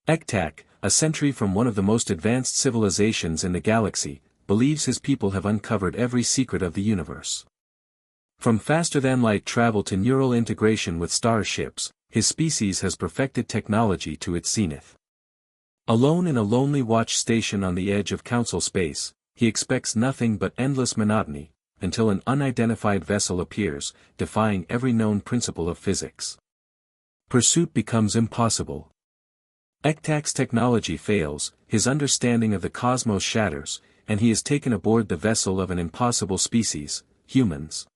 Ektak, a sentry from one of the most advanced civilizations in the galaxy, believes his people have uncovered every secret of the universe. From faster-than-light travel to neural integration with starships, his species has perfected technology to its zenith. Alone in a lonely watch station on the edge of council space, he expects nothing but endless monotony, until an unidentified vessel appears, defying every known principle of physics. Pursuit becomes impossible. Ektak's technology fails, his understanding of the cosmos shatters, and he is taken aboard the vessel of an impossible species, humans.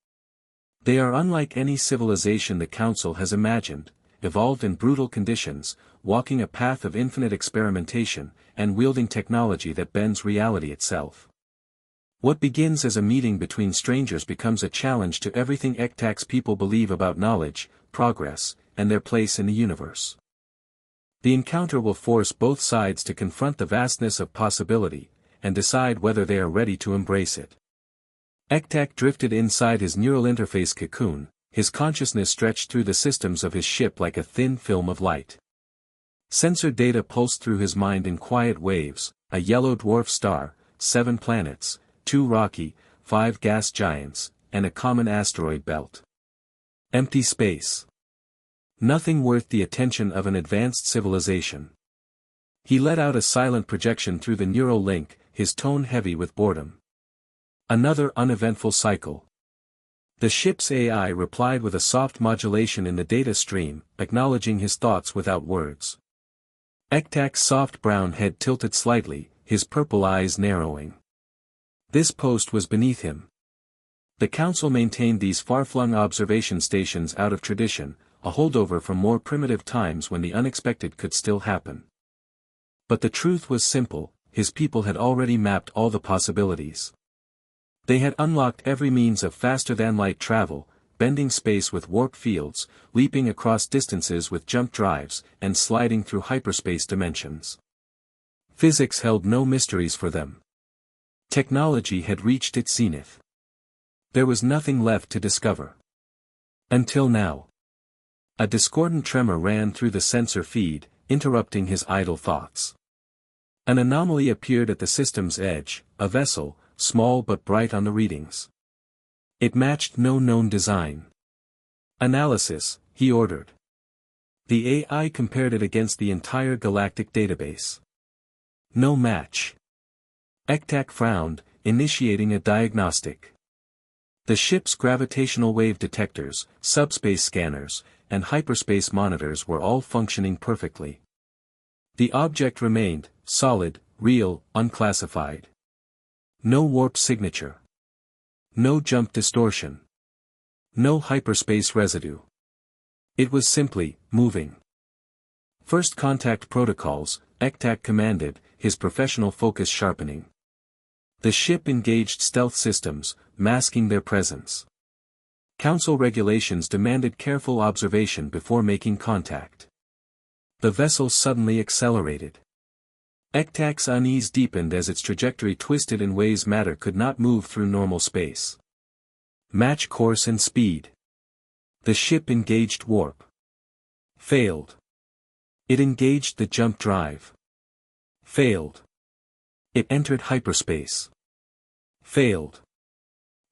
They are unlike any civilization the Council has imagined, evolved in brutal conditions, walking a path of infinite experimentation, and wielding technology that bends reality itself. What begins as a meeting between strangers becomes a challenge to everything Ektak's people believe about knowledge, progress, and their place in the universe. The encounter will force both sides to confront the vastness of possibility, and decide whether they are ready to embrace it. Ektak drifted inside his neural interface cocoon, his consciousness stretched through the systems of his ship like a thin film of light. Sensor data pulsed through his mind in quiet waves: a yellow dwarf star, 7 planets, 2 rocky, 5 gas giants, and a common asteroid belt. Empty space. Nothing worth the attention of an advanced civilization. He let out a silent projection through the neural link, his tone heavy with boredom. Another uneventful cycle. The ship's AI replied with a soft modulation in the data stream, acknowledging his thoughts without words. Ektak's soft brown head tilted slightly, his purple eyes narrowing. This post was beneath him. The Council maintained these far-flung observation stations out of tradition, a holdover from more primitive times when the unexpected could still happen. But the truth was simple: his people had already mapped all the possibilities. They had unlocked every means of faster-than-light travel, bending space with warp fields, leaping across distances with jump drives, and sliding through hyperspace dimensions. Physics held no mysteries for them. Technology had reached its zenith. There was nothing left to discover. Until now. A discordant tremor ran through the sensor feed, interrupting his idle thoughts. An anomaly appeared at the system's edge, a vessel, small but bright on the readings. It matched no known design. Analysis, he ordered. The AI compared it against the entire galactic database. No match. Ektak frowned, initiating a diagnostic. The ship's gravitational wave detectors, subspace scanners, and hyperspace monitors were all functioning perfectly. The object remained solid, real, unclassified. No warp signature. No jump distortion. No hyperspace residue. It was simply moving. First contact protocols, Ektak commanded, his professional focus sharpening. The ship engaged stealth systems, masking their presence. Council regulations demanded careful observation before making contact. The vessel suddenly accelerated. Ektak's unease deepened as its trajectory twisted in ways matter could not move through normal space. Match course and speed. The ship engaged warp. Failed. It engaged the jump drive. Failed. It entered hyperspace. Failed.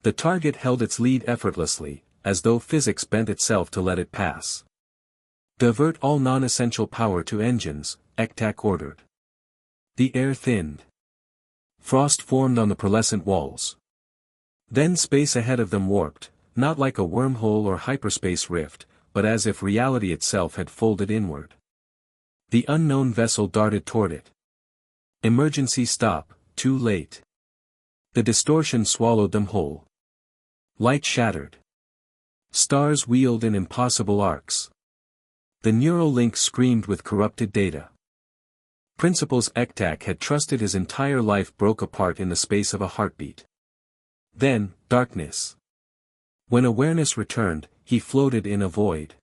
The target held its lead effortlessly, as though physics bent itself to let it pass. Divert all non-essential power to engines, Ektak ordered. The air thinned. Frost formed on the pearlescent walls. Then space ahead of them warped, not like a wormhole or hyperspace rift, but as if reality itself had folded inward. The unknown vessel darted toward it. Emergency stop, too late. The distortion swallowed them whole. Light shattered. Stars wheeled in impossible arcs. The neural link screamed with corrupted data. Principles Ektak had trusted his entire life broke apart in the space of a heartbeat. Then, darkness. When awareness returned, he floated in a void.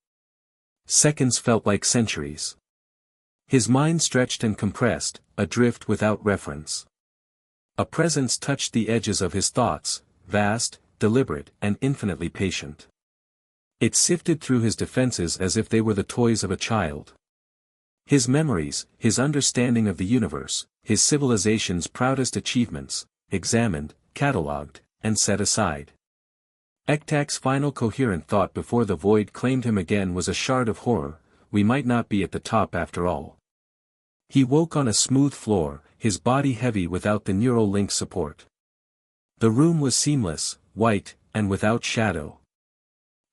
Seconds felt like centuries. His mind stretched and compressed, adrift without reference. A presence touched the edges of his thoughts, vast, deliberate, and infinitely patient. It sifted through his defenses as if they were the toys of a child. His memories, his understanding of the universe, his civilization's proudest achievements, examined, catalogued, and set aside. Ektak's final coherent thought before the void claimed him again was a shard of horror: we might not be at the top after all. He woke on a smooth floor, his body heavy without the neural link support. The room was seamless, white, and without shadow.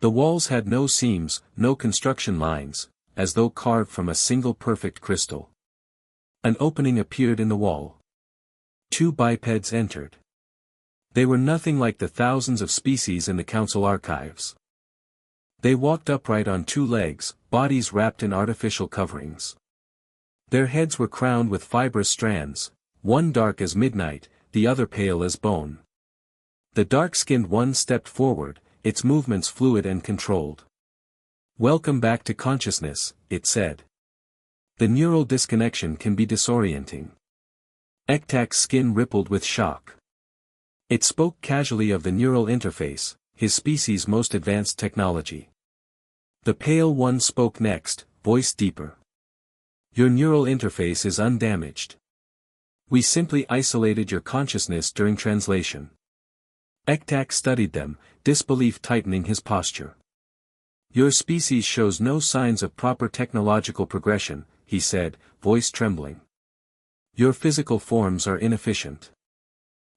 The walls had no seams, no construction lines, as though carved from a single perfect crystal. An opening appeared in the wall. Two bipeds entered. They were nothing like the thousands of species in the council archives. They walked upright on two legs, bodies wrapped in artificial coverings. Their heads were crowned with fibrous strands, one dark as midnight, the other pale as bone. The dark-skinned one stepped forward, its movements fluid and controlled. "Welcome back to consciousness," it said. The neural disconnection can be disorienting. Ektak's skin rippled with shock. It spoke casually of the neural interface, his species' most advanced technology. The pale one spoke next, voice deeper. "Your neural interface is undamaged. We simply isolated your consciousness during translation." Ektak studied them, disbelief tightening his posture. "Your species shows no signs of proper technological progression," he said, voice trembling. "Your physical forms are inefficient.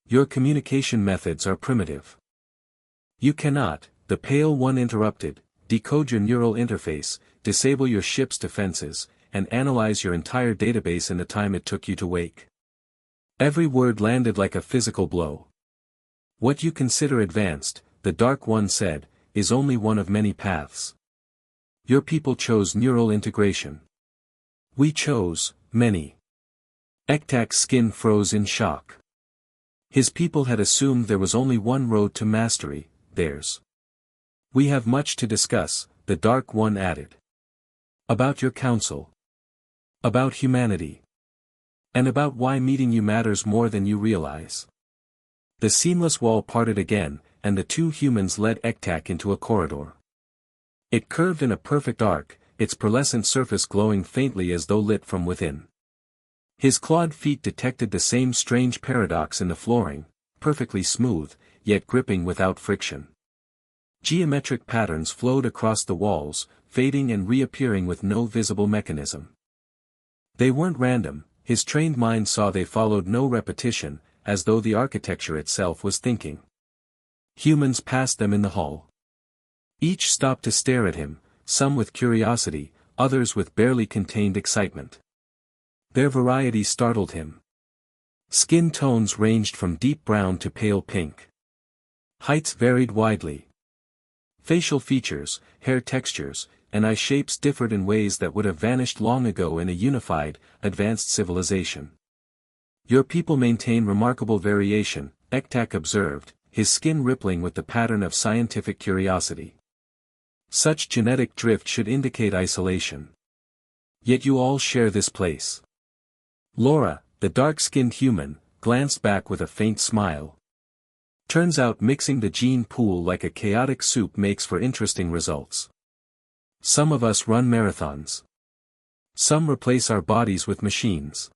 Your communication methods are primitive. You cannot," the pale one interrupted, "decode your neural interface, disable your ship's defenses, and analyze your entire database in the time it took you to wake." Every word landed like a physical blow. "What you consider advanced," the dark one said, "is only one of many paths. Your people chose neural integration. We chose many." Ektak's skin froze in shock. His people had assumed there was only one road to mastery, theirs. "We have much to discuss," the dark one added. "About your council. About humanity. And about why meeting you matters more than you realize." The seamless wall parted again, and the two humans led Ektak into a corridor. It curved in a perfect arc, its pearlescent surface glowing faintly as though lit from within. His clawed feet detected the same strange paradox in the flooring, perfectly smooth, yet gripping without friction. Geometric patterns flowed across the walls, fading and reappearing with no visible mechanism. They weren't random, his trained mind saw they followed no repetition, as though the architecture itself was thinking. Humans passed them in the hall. Each stopped to stare at him, some with curiosity, others with barely contained excitement. Their variety startled him. Skin tones ranged from deep brown to pale pink. Heights varied widely. Facial features, hair textures, and eye shapes differed in ways that would have vanished long ago in a unified, advanced civilization. "Your people maintain remarkable variation," Ektak observed, his skin rippling with the pattern of scientific curiosity. "Such genetic drift should indicate isolation. Yet you all share this place." Laura, the dark-skinned human, glanced back with a faint smile. "Turns out mixing the gene pool like a chaotic soup makes for interesting results. Some of us run marathons. Some replace our bodies with machines.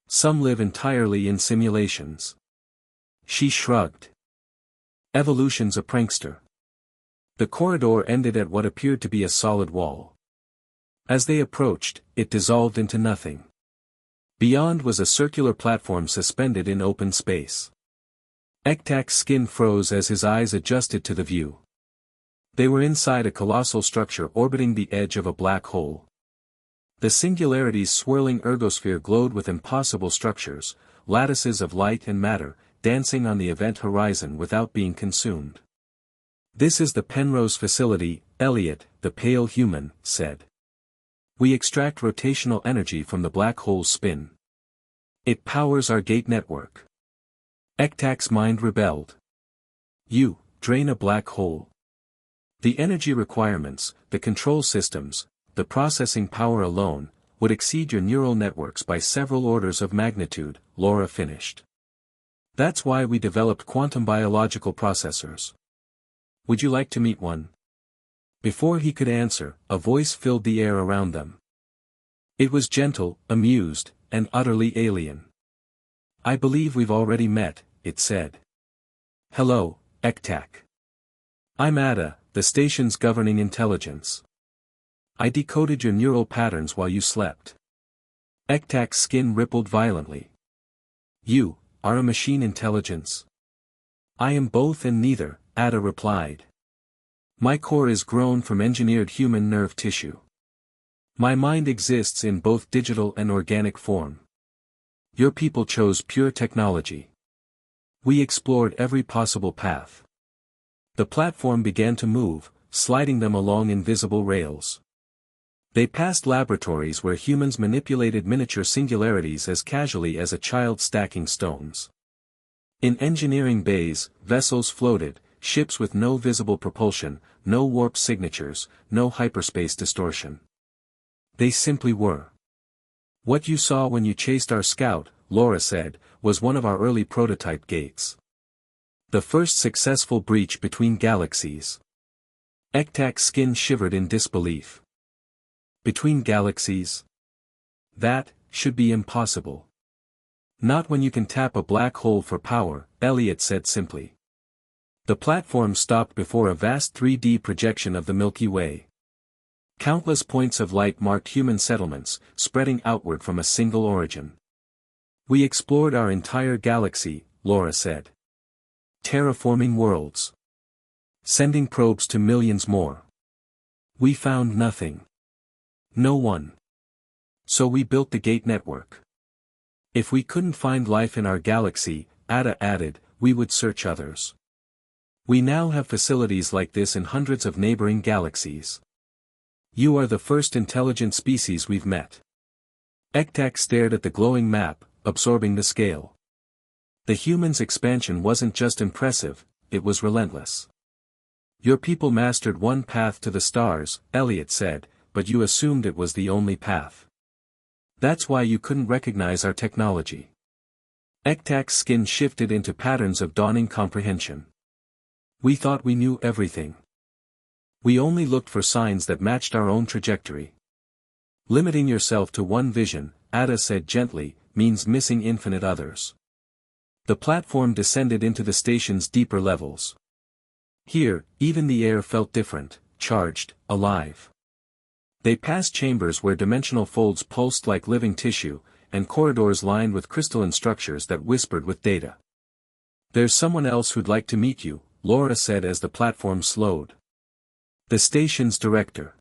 Some live entirely in simulations." She shrugged. "Evolution's a prankster." The corridor ended at what appeared to be a solid wall. As they approached, it dissolved into nothing. Beyond was a circular platform suspended in open space. Ektak's skin froze as his eyes adjusted to the view. They were inside a colossal structure orbiting the edge of a black hole. The singularity's swirling ergosphere glowed with impossible structures, lattices of light and matter, dancing on the event horizon without being consumed. "This is the Penrose facility," Elliot, the pale human, said. "We extract rotational energy from the black hole's spin. It powers our gate network." Ektak's mind rebelled. "You drain a black hole. The energy requirements, the control systems, the processing power alone, would exceed your neural networks by several orders of magnitude," Laura finished. "That's why we developed quantum biological processors. Would you like to meet one?" Before he could answer, a voice filled the air around them. It was gentle, amused, and utterly alien. "I believe we've already met," it said. "Hello, Ektak. I'm Ada, the station's governing intelligence. I decoded your neural patterns while you slept." Ektak's skin rippled violently. "You are a machine intelligence?" "I am both and neither," Ada replied. "My core is grown from engineered human nerve tissue. My mind exists in both digital and organic form. Your people chose pure technology. We explored every possible path." The platform began to move, sliding them along invisible rails. They passed laboratories where humans manipulated miniature singularities as casually as a child stacking stones. In engineering bays, vessels floated, ships with no visible propulsion, no warp signatures, no hyperspace distortion. They simply were. "What you saw when you chased our scout," Laura said, "was one of our early prototype gates. The first successful breach between galaxies." Ektak's skin shivered in disbelief. "Between galaxies? That should be impossible." "Not when you can tap a black hole for power," Elliot said simply. The platform stopped before a vast 3D projection of the Milky Way. Countless points of light marked human settlements, spreading outward from a single origin. "We explored our entire galaxy," Laura said. "Terraforming worlds. Sending probes to millions more. We found nothing. No one. So we built the Gate Network. If we couldn't find life in our galaxy," Ada added, "we would search others. We now have facilities like this in hundreds of neighboring galaxies. You are the first intelligent species we've met." Ektak stared at the glowing map, absorbing the scale. The humans' expansion wasn't just impressive, it was relentless. "Your people mastered one path to the stars," Elliot said, "but you assumed it was the only path. That's why you couldn't recognize our technology." Ektak's skin shifted into patterns of dawning comprehension. "We thought we knew everything. We only looked for signs that matched our own trajectory. Limiting yourself to one vision," Ada said gently, "means missing infinite others." The platform descended into the station's deeper levels. Here, even the air felt different, charged, alive. They passed chambers where dimensional folds pulsed like living tissue, and corridors lined with crystalline structures that whispered with data. "There's someone else who'd like to meet you," Laura said as the platform slowed. "The station's director."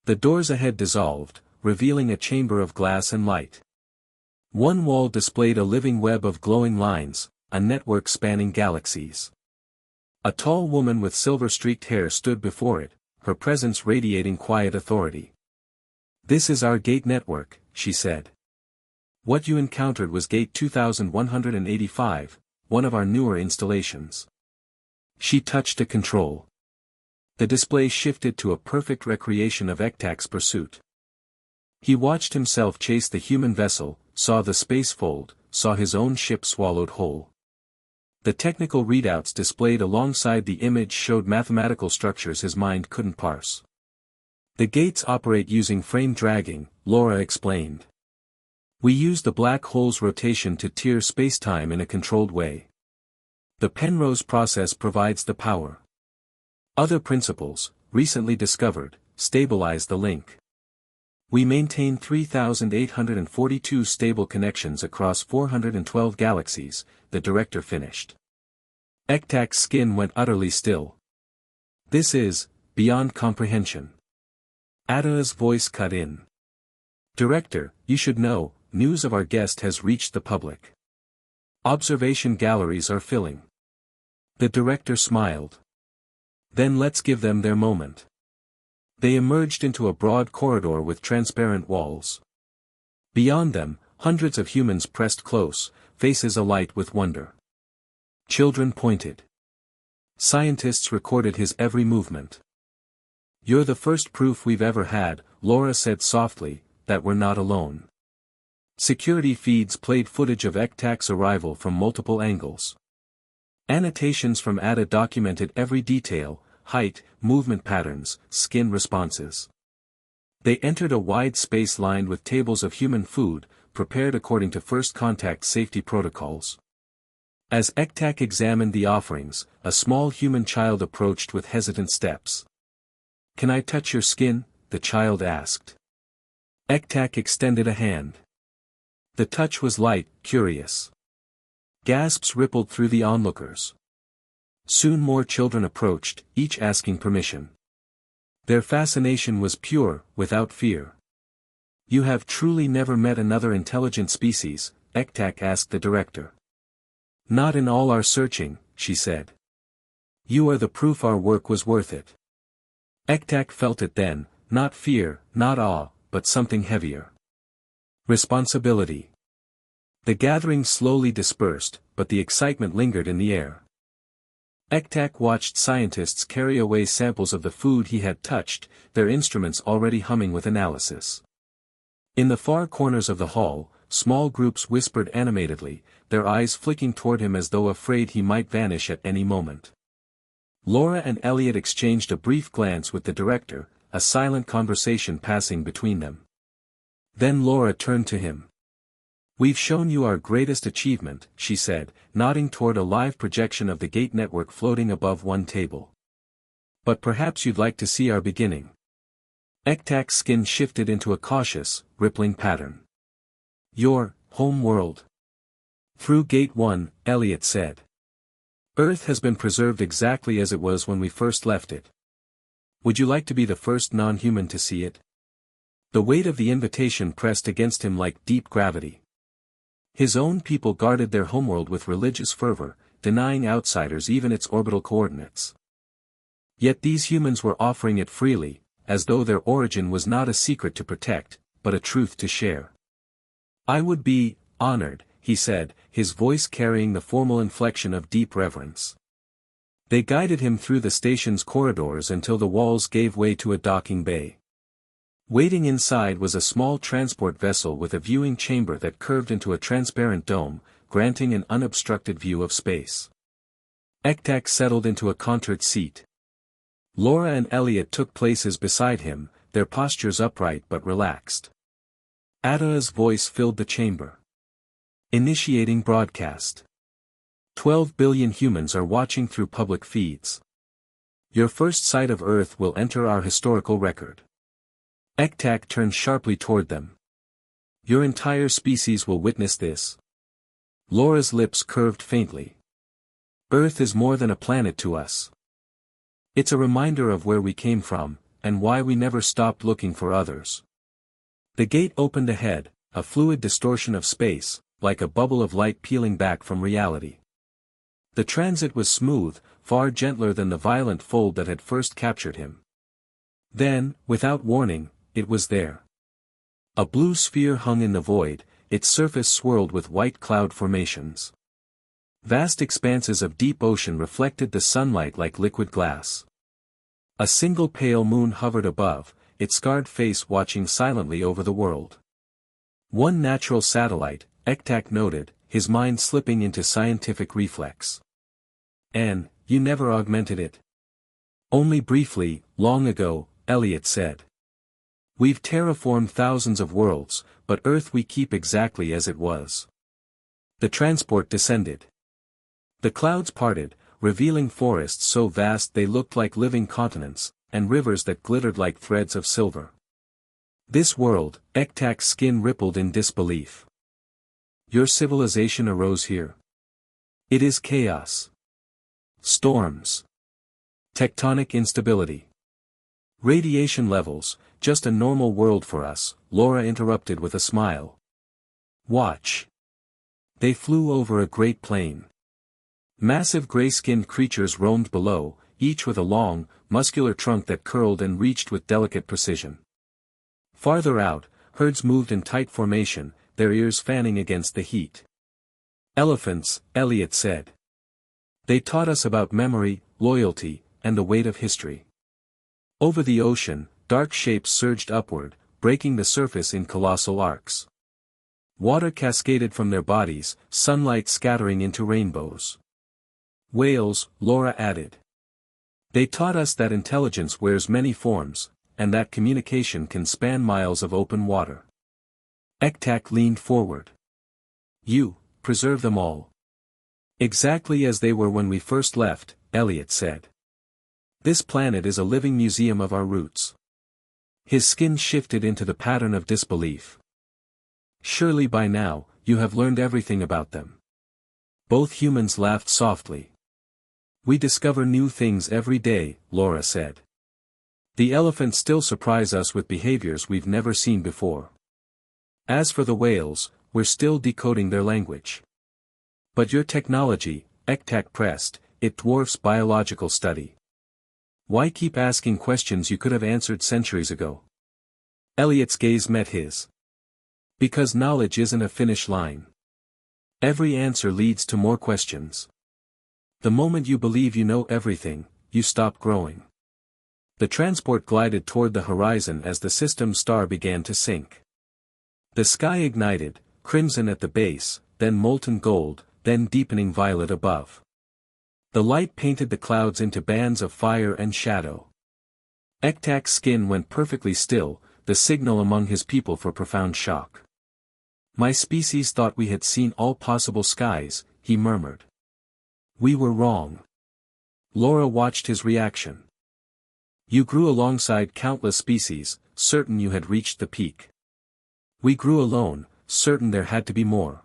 The doors ahead dissolved, revealing a chamber of glass and light. One wall displayed a living web of glowing lines, a network spanning galaxies. A tall woman with silver-streaked hair stood before it, her presence radiating quiet authority. "This is our Gate Network," she said. "What you encountered was Gate 2185, one of our newer installations." She touched a control. The display shifted to a perfect recreation of Ektak's pursuit. He watched himself chase the human vessel, saw the space fold, saw his own ship swallowed whole. The technical readouts displayed alongside the image showed mathematical structures his mind couldn't parse. "The gates operate using frame dragging," Laura explained. "We use the black hole's rotation to tear spacetime in a controlled way. The Penrose process provides the power. Other principles, recently discovered, stabilize the link. We maintain 3,842 stable connections across 412 galaxies," the director finished. Ektak's skin went utterly still. "This is beyond comprehension." Ada's voice cut in. "Director, you should know, news of our guest has reached the public. Observation galleries are filling." The director smiled. "Then let's give them their moment." They emerged into a broad corridor with transparent walls. Beyond them, hundreds of humans pressed close, faces alight with wonder. Children pointed. Scientists recorded his every movement. "You're the first proof we've ever had," Laura said softly, "that we're not alone." Security feeds played footage of Ektak's arrival from multiple angles. Annotations from Ada documented every detail: height, movement patterns, skin responses. They entered a wide space lined with tables of human food, prepared according to first contact safety protocols. As Ektak examined the offerings, a small human child approached with hesitant steps. "Can I touch your skin?" the child asked. Ektak extended a hand. The touch was light, curious. Gasps rippled through the onlookers. Soon more children approached, each asking permission. Their fascination was pure, without fear. "You have truly never met another intelligent species?" Ektak asked the director. "Not in all our searching," she said. "You are the proof our work was worth it." Ektak felt it then, not fear, not awe, but something heavier. Responsibility. The gathering slowly dispersed, but the excitement lingered in the air. Ektak watched scientists carry away samples of the food he had touched, their instruments already humming with analysis. In the far corners of the hall, small groups whispered animatedly, their eyes flicking toward him as though afraid he might vanish at any moment. Laura and Elliot exchanged a brief glance with the director, a silent conversation passing between them. Then Laura turned to him. "We've shown you our greatest achievement," she said, nodding toward a live projection of the gate network floating above one table. "But perhaps you'd like to see our beginning." Ektak's skin shifted into a cautious, rippling pattern. "Your home world." "Through Gate 1, Elliot said. "Earth has been preserved exactly as it was when we first left it. Would you like to be the first non-human to see it?" The weight of the invitation pressed against him like deep gravity. His own people guarded their homeworld with religious fervor, denying outsiders even its orbital coordinates. Yet these humans were offering it freely, as though their origin was not a secret to protect, but a truth to share. "I would be honored," he said, his voice carrying the formal inflection of deep reverence. They guided him through the station's corridors until the walls gave way to a docking bay. Waiting inside was a small transport vessel with a viewing chamber that curved into a transparent dome, granting an unobstructed view of space. Ektak settled into a contoured seat. Laura and Elliot took places beside him, their postures upright but relaxed. Ada's voice filled the chamber. "Initiating broadcast. 12 billion humans are watching through public feeds. Your first sight of Earth will enter our historical record." Ektak turned sharply toward them. "Your entire species will witness this." Laura's lips curved faintly. "Earth is more than a planet to us. It's a reminder of where we came from, and why we never stopped looking for others." The gate opened ahead, a fluid distortion of space, like a bubble of light peeling back from reality. The transit was smooth, far gentler than the violent fold that had first captured him. Then, without warning, it was there. A blue sphere hung in the void, its surface swirled with white cloud formations. Vast expanses of deep ocean reflected the sunlight like liquid glass. A single pale moon hovered above, its scarred face watching silently over the world. One natural satellite, Ektak noted, his mind slipping into scientific reflex. "And, you never augmented it?" "Only briefly, long ago," Elliot said. "We've terraformed thousands of worlds, but Earth we keep exactly as it was." The transport descended. The clouds parted, revealing forests so vast they looked like living continents, and rivers that glittered like threads of silver. "This world," Ektak's skin rippled in disbelief. "Your civilization arose here?" "It is chaos. Storms. Tectonic instability. Radiation levels, just a normal world for us," Laura interrupted with a smile. "Watch." They flew over a great plain. Massive gray-skinned creatures roamed below, each with a long, muscular trunk that curled and reached with delicate precision. Farther out, herds moved in tight formation, their ears fanning against the heat. "Elephants," Elliot said. "They taught us about memory, loyalty, and the weight of history." Over the ocean, dark shapes surged upward, breaking the surface in colossal arcs. Water cascaded from their bodies, sunlight scattering into rainbows. "Whales," Laura added. "They taught us that intelligence wears many forms," and that communication can span miles of open water. Ektak leaned forward. You, preserve them all. Exactly as they were when we first left, Elliot said. This planet is a living museum of our roots. His skin shifted into the pattern of disbelief. Surely by now, you have learned everything about them. Both humans laughed softly. We discover new things every day, Laura said. The elephants still surprise us with behaviors we've never seen before. As for the whales, we're still decoding their language. But your technology, Ektak pressed, it dwarfs biological study. Why keep asking questions you could have answered centuries ago? Elliot's gaze met his. Because knowledge isn't a finish line. Every answer leads to more questions. The moment you believe you know everything, you stop growing. The transport glided toward the horizon as the system's star began to sink. The sky ignited, crimson at the base, then molten gold, then deepening violet above. The light painted the clouds into bands of fire and shadow. Ektak's skin went perfectly still, the signal among his people for profound shock. My species thought we had seen all possible skies, he murmured. We were wrong. Laura watched his reaction. You grew alongside countless species, certain you had reached the peak. We grew alone, certain there had to be more.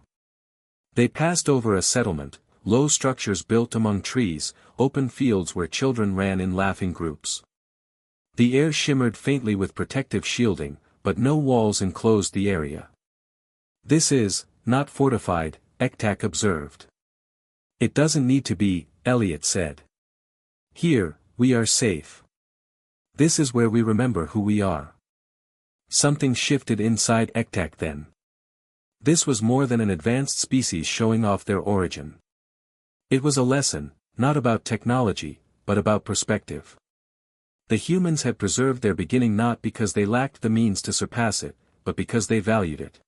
They passed over a settlement, low structures built among trees, open fields where children ran in laughing groups. The air shimmered faintly with protective shielding, but no walls enclosed the area. This is, not fortified, Ektak observed. It doesn't need to be, Elliot said. Here, we are safe. This is where we remember who we are. Something shifted inside Ektak then. This was more than an advanced species showing off their origin. It was a lesson, not about technology, but about perspective. The humans had preserved their beginning not because they lacked the means to surpass it, but because they valued it.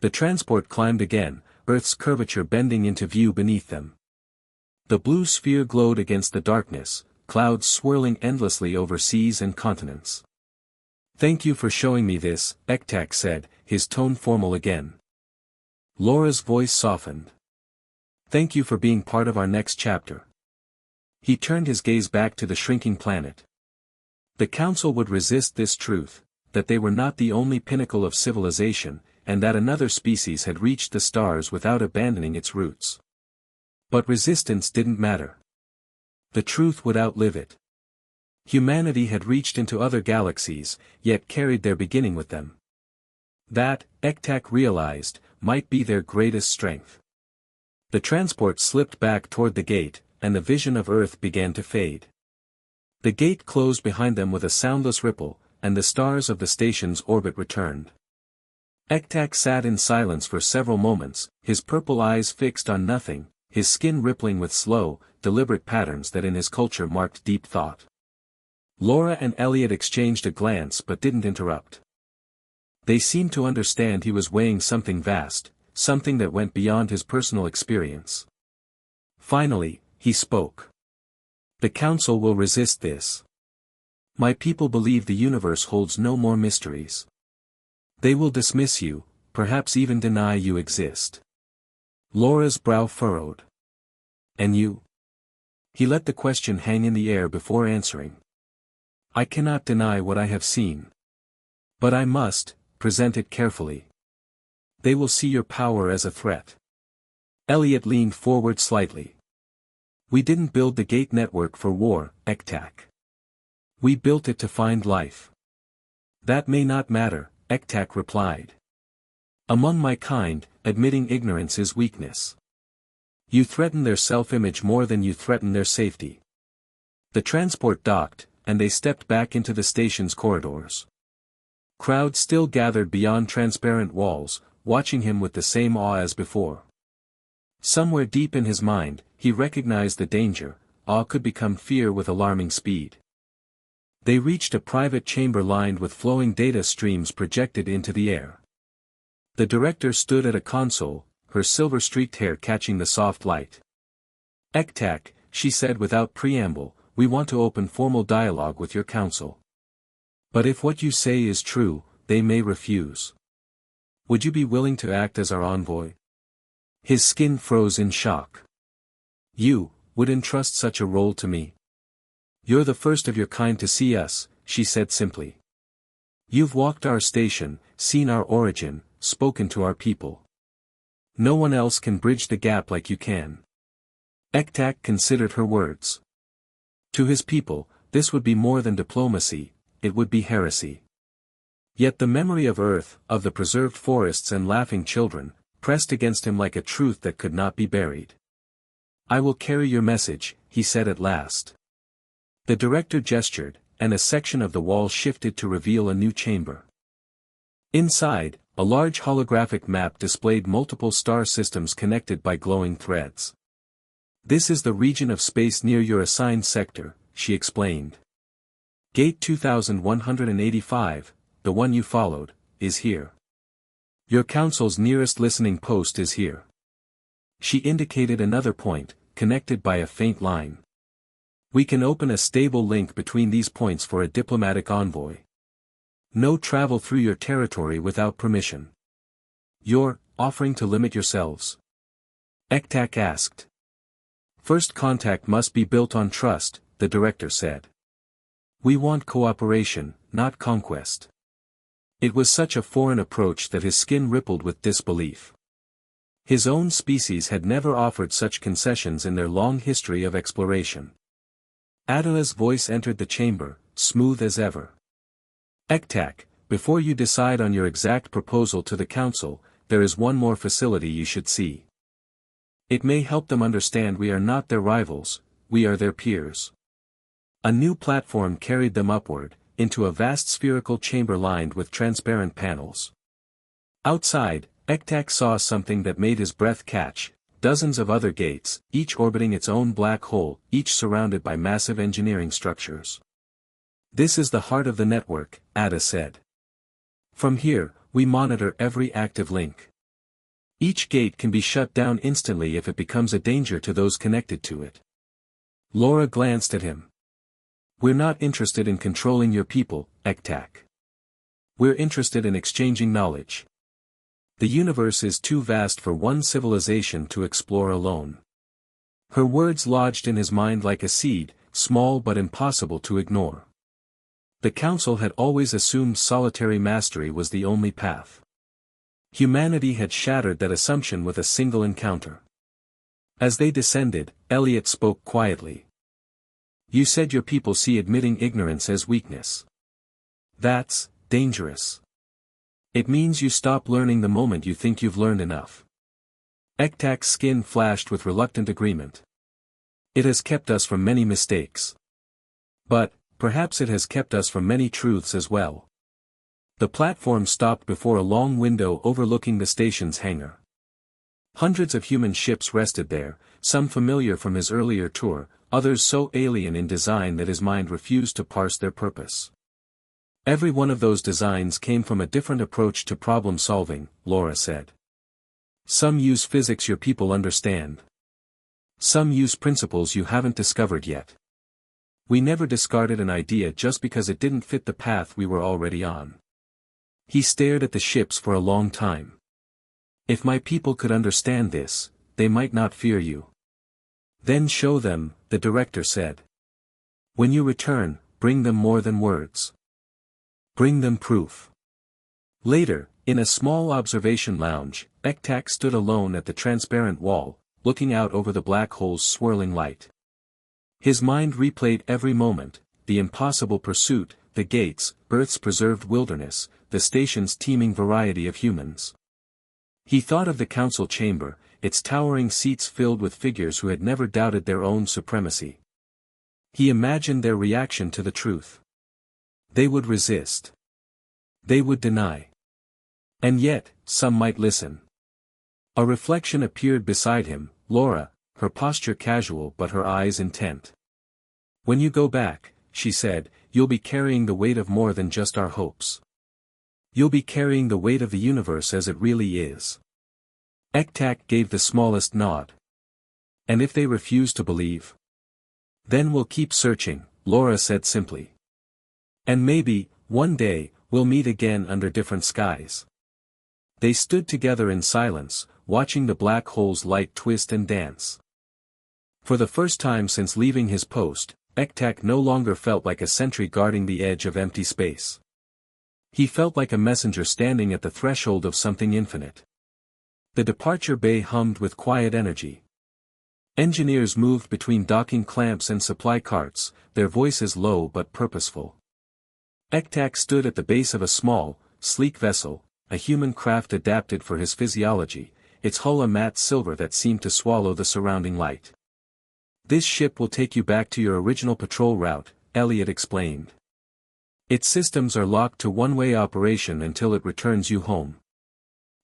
The transport climbed again, Earth's curvature bending into view beneath them. The blue sphere glowed against the darkness, clouds swirling endlessly over seas and continents. Thank you for showing me this, Ektak said, his tone formal again. Laura's voice softened. Thank you for being part of our next chapter. He turned his gaze back to the shrinking planet. The Council would resist this truth, that they were not the only pinnacle of civilization, and that another species had reached the stars without abandoning its roots. But resistance didn't matter. The truth would outlive it. Humanity had reached into other galaxies, yet carried their beginning with them. That, Ektak realized, might be their greatest strength. The transport slipped back toward the gate, and the vision of Earth began to fade. The gate closed behind them with a soundless ripple, and the stars of the station's orbit returned. Ektak sat in silence for several moments, his purple eyes fixed on nothing, his skin rippling with slow, deliberate patterns that in his culture marked deep thought. Laura and Elliot exchanged a glance but didn't interrupt. They seemed to understand he was weighing something vast, something that went beyond his personal experience. Finally, he spoke. The Council will resist this. My people believe the universe holds no more mysteries. They will dismiss you, perhaps even deny you exist. Laura's brow furrowed. And you? He let the question hang in the air before answering. I cannot deny what I have seen. But I must, present it carefully. They will see your power as a threat. Elliot leaned forward slightly. We didn't build the gate network for war, Ektak. We built it to find life. That may not matter, Ektak replied. Among my kind, admitting ignorance is weakness. You threaten their self-image more than you threaten their safety. The transport docked, and they stepped back into the station's corridors. Crowds still gathered beyond transparent walls, watching him with the same awe as before. Somewhere deep in his mind, he recognized the danger. Awe could become fear with alarming speed. They reached a private chamber lined with flowing data streams projected into the air. The director stood at a console, her silver-streaked hair catching the soft light. Ektak, she said without preamble, we want to open formal dialogue with your council. But if what you say is true, they may refuse. Would you be willing to act as our envoy? His skin froze in shock. You would entrust such a role to me? You're the first of your kind to see us, she said simply. You've walked our station, seen our origin, spoken to our people. No one else can bridge the gap like you can. Ektak considered her words. To his people, this would be more than diplomacy, it would be heresy. Yet the memory of Earth, of the preserved forests and laughing children, pressed against him like a truth that could not be buried. I will carry your message, he said at last. The director gestured, and a section of the wall shifted to reveal a new chamber. Inside, a large holographic map displayed multiple star systems connected by glowing threads. This is the region of space near your assigned sector, she explained. Gate 2185, the one you followed, is here. Your council's nearest listening post is here. She indicated another point, connected by a faint line. We can open a stable link between these points for a diplomatic envoy. No travel through your territory without permission. You're offering to limit yourselves? Ektak asked. First contact must be built on trust, the director said. We want cooperation, not conquest. It was such a foreign approach that his skin rippled with disbelief. His own species had never offered such concessions in their long history of exploration. Adela's voice entered the chamber, smooth as ever. Ektak, before you decide on your exact proposal to the council, there is one more facility you should see. It may help them understand we are not their rivals, we are their peers. A new platform carried them upward, into a vast spherical chamber lined with transparent panels. Outside, Ektak saw something that made his breath catch, dozens of other gates, each orbiting its own black hole, each surrounded by massive engineering structures. This is the heart of the network, Ada said. From here, we monitor every active link. Each gate can be shut down instantly if it becomes a danger to those connected to it. Laura glanced at him. We're not interested in controlling your people, Ektak. We're interested in exchanging knowledge. The universe is too vast for one civilization to explore alone. Her words lodged in his mind like a seed, small but impossible to ignore. The council had always assumed solitary mastery was the only path. Humanity had shattered that assumption with a single encounter. As they descended, Elliot spoke quietly. You said your people see admitting ignorance as weakness. That's dangerous. It means you stop learning the moment you think you've learned enough. Ektak's skin flashed with reluctant agreement. It has kept us from many mistakes. But, perhaps it has kept us from many truths as well. The platform stopped before a long window overlooking the station's hangar. Hundreds of human ships rested there, some familiar from his earlier tour, others so alien in design that his mind refused to parse their purpose. Every one of those designs came from a different approach to problem solving, Laura said. Some use physics your people understand. Some use principles you haven't discovered yet. We never discarded an idea just because it didn't fit the path we were already on. He stared at the ships for a long time. If my people could understand this, they might not fear you. Then show them, the director said. When you return, bring them more than words. Bring them proof. Later, in a small observation lounge, Ektak stood alone at the transparent wall, looking out over the black hole's swirling light. His mind replayed every moment, the impossible pursuit, the gates, Earth's preserved wilderness, the station's teeming variety of humans. He thought of the council chamber, its towering seats filled with figures who had never doubted their own supremacy. He imagined their reaction to the truth. They would resist. They would deny. And yet, some might listen. A reflection appeared beside him, Laura, her posture casual but her eyes intent. When you go back, she said, you'll be carrying the weight of more than just our hopes. You'll be carrying the weight of the universe as it really is. Ektak gave the smallest nod. And if they refuse to believe? Then we'll keep searching, Laura said simply. And maybe, One day, we'll meet again under different skies. They stood together in silence, watching the black hole's light twist and dance. For the first time since leaving his post, Ektak no longer felt like a sentry guarding the edge of empty space. He felt like a messenger standing at the threshold of something infinite. The departure bay hummed with quiet energy. Engineers moved between docking clamps and supply carts, their voices low but purposeful. Ektak stood at the base of a small, sleek vessel, a human craft adapted for his physiology, its hull a matte silver that seemed to swallow the surrounding light. "This ship will take you back to your original patrol route," Elliot explained. "Its systems are locked to one-way operation until it returns you home.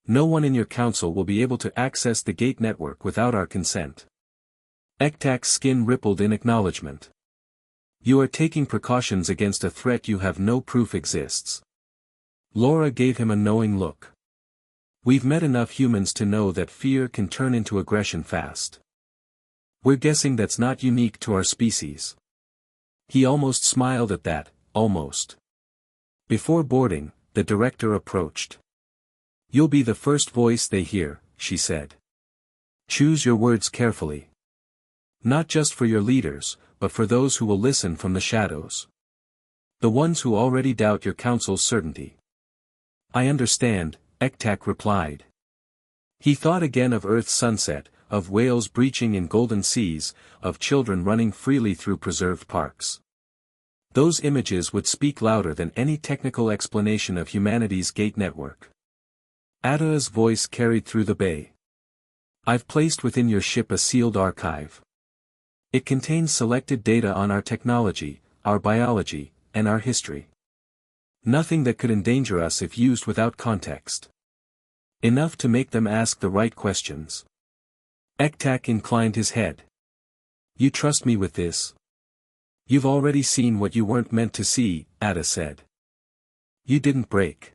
No one in your council will be able to access the gate network without our consent." Ektak's skin rippled in acknowledgement. "You are taking precautions against a threat you have no proof exists." Laura gave him a knowing look. "We've met enough humans to know that fear can turn into aggression fast. We're guessing that's not unique to our species." He almost smiled at that, almost. Before boarding, the director approached. "You'll be the first voice they hear," she said. "Choose your words carefully. Not just for your leaders, but for those who will listen from the shadows. The ones who already doubt your council's certainty." "I understand," Ektak replied. He thought again of Earth's sunset, of whales breaching in golden seas, of children running freely through preserved parks. Those images would speak louder than any technical explanation of humanity's gate network. Ada's voice carried through the bay. "I've placed within your ship a sealed archive. It contains selected data on our technology, our biology, and our history. Nothing that could endanger us if used without context. Enough to make them ask the right questions." Ektak inclined his head. "You trust me with this?" "You've already seen what you weren't meant to see," Ada said. "You didn't break."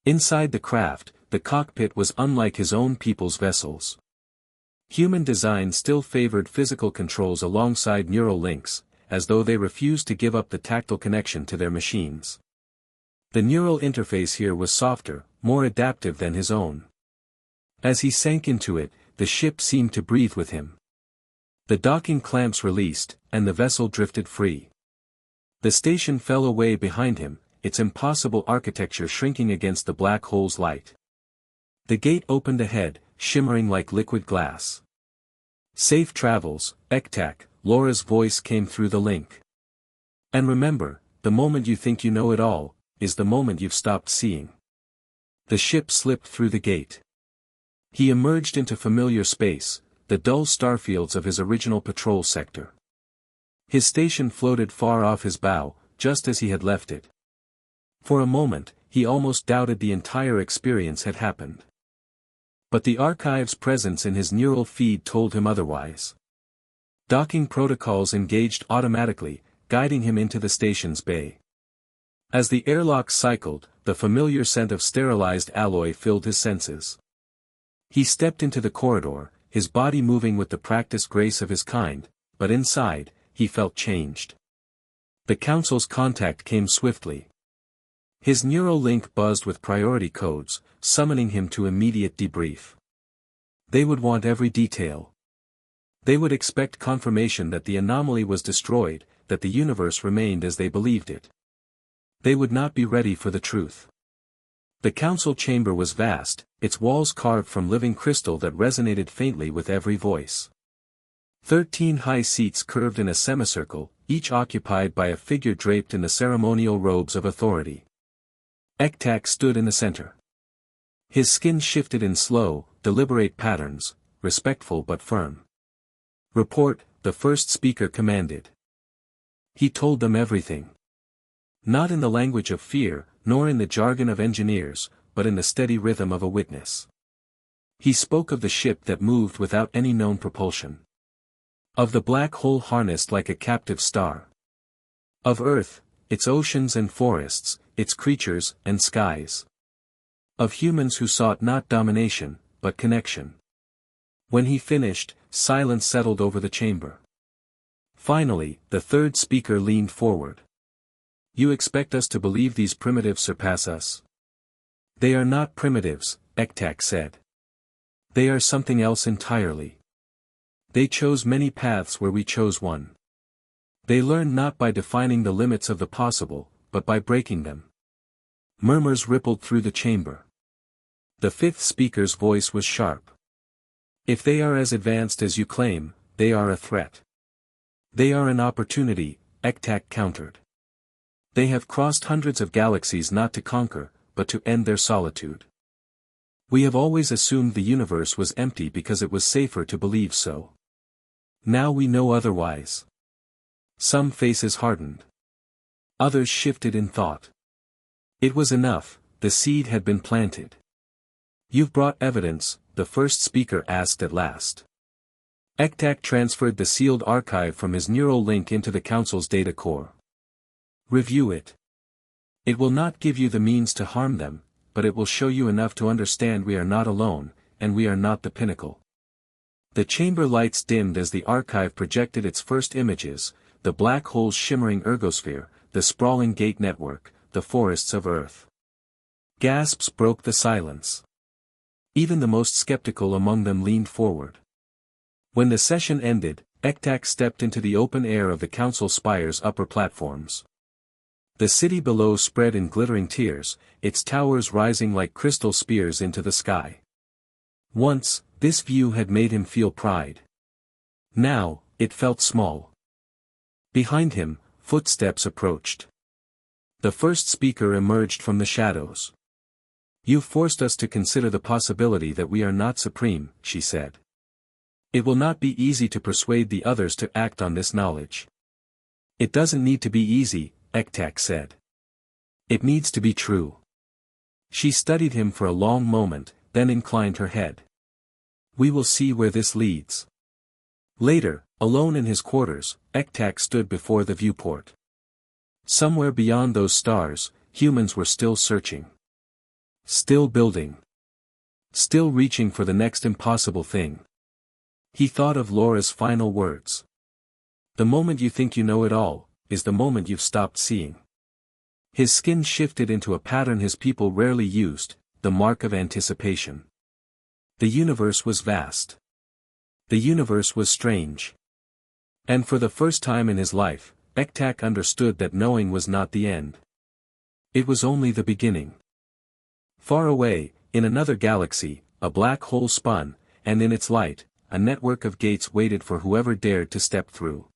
Inside the craft, the cockpit was unlike his own people's vessels. Human design still favored physical controls alongside neural links, as though they refused to give up the tactile connection to their machines. The neural interface here was softer, more adaptive than his own. As he sank into it, the ship seemed to breathe with him. The docking clamps released, and the vessel drifted free. The station fell away behind him, its impossible architecture shrinking against the black hole's light. The gate opened ahead, shimmering like liquid glass. "Safe travels, Ektak," Laura's voice came through the link. "And remember, the moment you think you know it all, is the moment you've stopped seeing." The ship slipped through the gate. He emerged into familiar space, the dull starfields of his original patrol sector. His station floated far off his bow, just as he had left it. For a moment, he almost doubted the entire experience had happened. But the archive's presence in his neural feed told him otherwise. Docking protocols engaged automatically, guiding him into the station's bay. As the airlock cycled, the familiar scent of sterilized alloy filled his senses. He stepped into the corridor, his body moving with the practiced grace of his kind, but inside, he felt changed. The council's contact came swiftly. His neural link buzzed with priority codes, summoning him to immediate debrief. They would want every detail. They would expect confirmation that the anomaly was destroyed, that the universe remained as they believed it. They would not be ready for the truth. The council chamber was vast, its walls carved from living crystal that resonated faintly with every voice. 13 high seats curved in a semicircle, each occupied by a figure draped in the ceremonial robes of authority. Ektak stood in the center. His skin shifted in slow, deliberate patterns, respectful but firm. "Report," the first speaker commanded. He told them everything. Not in the language of fear, nor in the jargon of engineers, but in the steady rhythm of a witness. He spoke of the ship that moved without any known propulsion. Of the black hole harnessed like a captive star. Of Earth, its oceans and forests, its creatures and skies. Of humans who sought not domination, but connection. When he finished, silence settled over the chamber. Finally, the third speaker leaned forward. You expect us to believe these primitives surpass us? They are not primitives, Ektak said. They are something else entirely. They chose many paths where we chose one. They learned not by defining the limits of the possible, but by breaking them. Murmurs rippled through the chamber. The fifth speaker's voice was sharp. If they are as advanced as you claim, they are a threat. They are an opportunity, Ektak countered. They have crossed hundreds of galaxies not to conquer, but to end their solitude. We have always assumed the universe was empty because it was safer to believe so. Now we know otherwise. Some faces hardened. Others shifted in thought. It was enough, the seed had been planted. You've brought evidence, the first speaker asked at last. Ektak transferred the sealed archive from his neural link into the Council's data core. Review it. It will not give you the means to harm them, but it will show you enough to understand we are not alone, and we are not the pinnacle. The chamber lights dimmed as the archive projected its first images, the black hole's shimmering ergosphere, the sprawling gate network, the forests of Earth. Gasps broke the silence. Even the most skeptical among them leaned forward. When the session ended, Ektak stepped into the open air of the Council Spire's upper platforms. The city below spread in glittering tiers, its towers rising like crystal spears into the sky. Once, this view had made him feel pride. Now, it felt small. Behind him, footsteps approached. The first speaker emerged from the shadows. "You forced us to consider the possibility that we are not supreme," she said. "It will not be easy to persuade the others to act on this knowledge." "It doesn't need to be easy," Ektak said. "It needs to be true." She studied him for a long moment, then inclined her head. "We will see where this leads." Later, alone in his quarters, Ektak stood before the viewport. Somewhere beyond those stars, humans were still searching. Still building. Still reaching for the next impossible thing. He thought of Laura's final words. "The moment you think you know it all, is the moment you've stopped seeing." His skin shifted into a pattern his people rarely used, the mark of anticipation. The universe was vast. The universe was strange. And for the first time in his life, Ektak understood that knowing was not the end. It was only the beginning. Far away, in another galaxy, a black hole spun, and in its light, a network of gates waited for whoever dared to step through.